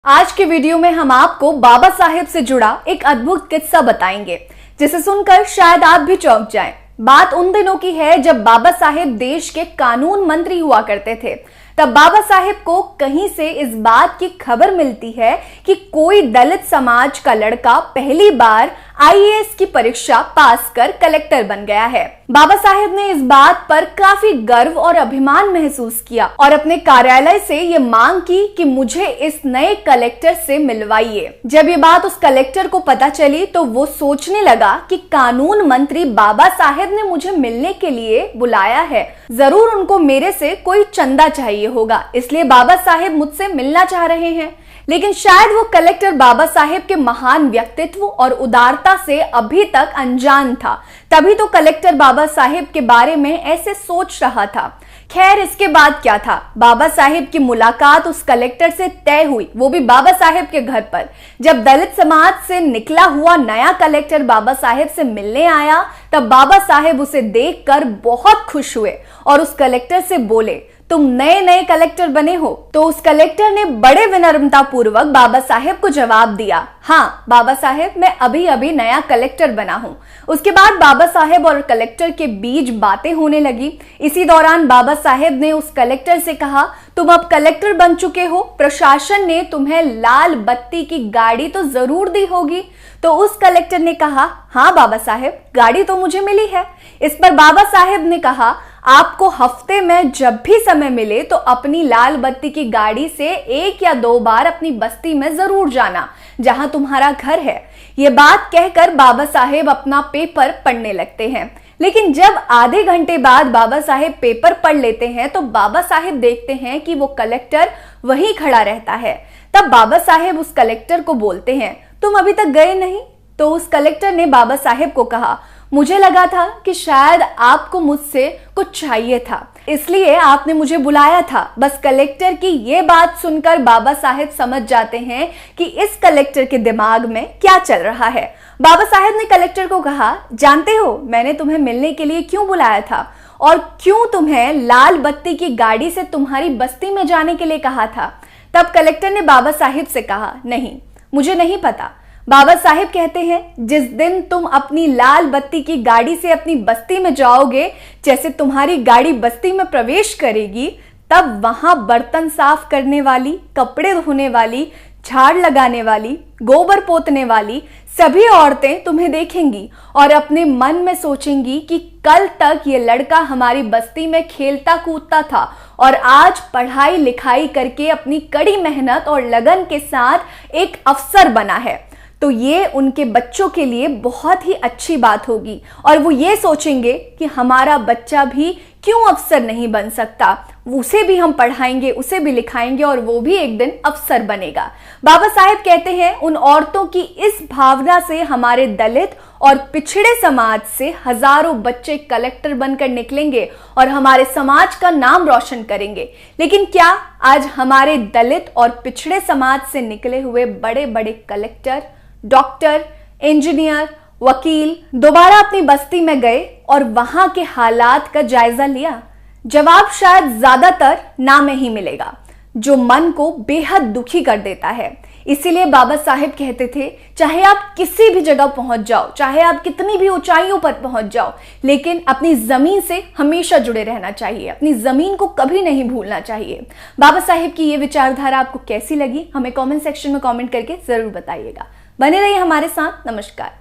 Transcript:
आज के वीडियो में हम आपको बाबा साहेब से जुड़ा एक अद्भुत किस्सा बताएंगे, जिसे सुनकर शायद आप भी चौंक जाएं। बात उन दिनों की है जब बाबा साहेब देश के कानून मंत्री हुआ करते थे। तब बाबा साहेब को कहीं से इस बात की खबर मिलती है कि कोई दलित समाज का लड़का पहली बार आईएएस की परीक्षा पास कर कलेक्टर बन गया है। बाबा साहेब ने इस बात पर काफी गर्व और अभिमान महसूस किया और अपने कार्यालय से ये मांग की कि मुझे इस नए कलेक्टर से मिलवाइए। जब ये बात उस कलेक्टर को पता चली तो वो सोचने लगा कि कानून मंत्री बाबा साहेब ने मुझे मिलने के लिए बुलाया है, जरूर उनको मेरे से कोई चंदा चाहिए होगा, इसलिए बाबा साहेब मुझसे मिलना चाह रहे हैं। लेकिन शायद वो कलेक्टर बाबा साहेब के महान व्यक्तित्व और उदारता से अभी तक अनजान था, तभी तो कलेक्टर बाबा साहेब के बारे में ऐसे सोच रहा था। खैर, इसके बाद क्या था, बाबा साहेब की मुलाकात उस कलेक्टर से तय हुई, वो भी बाबा साहेब के घर पर। जब दलित समाज से निकला हुआ नया कलेक्टर बाबा साहेब से मिलने आया, तब बाबा साहेब उसे देखकर बहुत खुश हुए और उस कलेक्टर से बोले, तुम नए कलेक्टर बने हो? तो उस कलेक्टर ने बड़े विनम्रता पूर्वक बाबा साहेब को जवाब दिया, हाँ बाबा साहेब, मैं अभी नया कलेक्टर बना हूँ। उसके बाद बाबा साहेब और कलेक्टर के बीच बातें होने लगी। इसी दौरान बाबा साहेब ने उस कलेक्टर से कहा, तुम अब कलेक्टर बन चुके हो, प्रशासन ने तुम्हें लाल बत्ती की गाड़ी तो जरूर दी होगी। तो उस कलेक्टर ने कहा, हाँ बाबा साहेब, गाड़ी तो मुझे मिली है। इस पर बाबा साहेब ने कहा, आपको हफ्ते में जब भी समय मिले तो अपनी लाल बत्ती की गाड़ी से 1 या 2 बार अपनी बस्ती में जरूर जाना, जहां तुम्हारा घर है। ये बात कहकर बाबा साहेब अपना पेपर पढ़ने लगते हैं। लेकिन जब आधे घंटे बाद बाबा साहेब पेपर पढ़ लेते हैं तो बाबा साहेब देखते हैं कि वो कलेक्टर वहीं खड़ा रहता है। तब बाबा साहेब उस कलेक्टर को बोलते हैं, तुम अभी तक गए नहीं? तो उस कलेक्टर ने बाबा साहेब को कहा, मुझे लगा था कि शायद आपको मुझसे कुछ चाहिए था, इसलिए आपने मुझे बुलाया था। बस कलेक्टर की ये बात सुनकर बाबा साहेब समझ जाते हैं कि इस कलेक्टर के दिमाग में क्या चल रहा है। बाबा साहेब ने कलेक्टर को कहा, जानते हो मैंने तुम्हें मिलने के लिए क्यों बुलाया था और क्यों तुम्हें लाल बत्ती की गाड़ी से तुम्हारी बस्ती में जाने के लिए कहा था? तब कलेक्टर ने बाबा साहेब से कहा, नहीं, मुझे नहीं पता। बाबा साहेब कहते हैं, जिस दिन तुम अपनी लाल बत्ती की गाड़ी से अपनी बस्ती में जाओगे, जैसे तुम्हारी गाड़ी बस्ती में प्रवेश करेगी, तब वहां बर्तन साफ करने वाली, कपड़े धोने वाली, झाड़ लगाने वाली, गोबर पोतने वाली सभी औरतें तुम्हें देखेंगी और अपने मन में सोचेंगी कि कल तक ये लड़का हमारी बस्ती में खेलता कूदता था और आज पढ़ाई लिखाई करके अपनी कड़ी मेहनत और लगन के साथ एक अफसर बना है। तो ये उनके बच्चों के लिए बहुत ही अच्छी बात होगी और वो ये सोचेंगे कि हमारा बच्चा भी क्यों अफसर नहीं बन सकता, उसे भी हम पढ़ाएंगे, उसे भी लिखाएंगे और वो भी एक दिन अफसर बनेगा। बाबा साहेब कहते हैं, उन औरतों की इस भावना से हमारे दलित और पिछड़े समाज से हजारों बच्चे कलेक्टर बनकर निकलेंगे और हमारे समाज का नाम रोशन करेंगे। लेकिन क्या आज हमारे दलित और पिछड़े समाज से निकले हुए बड़े बड़े कलेक्टर, डॉक्टर, इंजीनियर, वकील दोबारा अपनी बस्ती में गए और वहां के हालात का जायजा लिया? जवाब शायद ज्यादातर ना में ही मिलेगा, जो मन को बेहद दुखी कर देता है। इसीलिए बाबा साहेब कहते थे, चाहे आप किसी भी जगह पहुंच जाओ, चाहे आप कितनी भी ऊंचाइयों पर पहुंच जाओ, लेकिन अपनी जमीन से हमेशा जुड़े रहना चाहिए, अपनी जमीन को कभी नहीं भूलना चाहिए। बाबा साहेब की ये विचारधारा आपको कैसी लगी, हमें कमेंट सेक्शन में कमेंट करके जरूर बताइएगा। बने रहिए हमारे साथ। नमस्कार।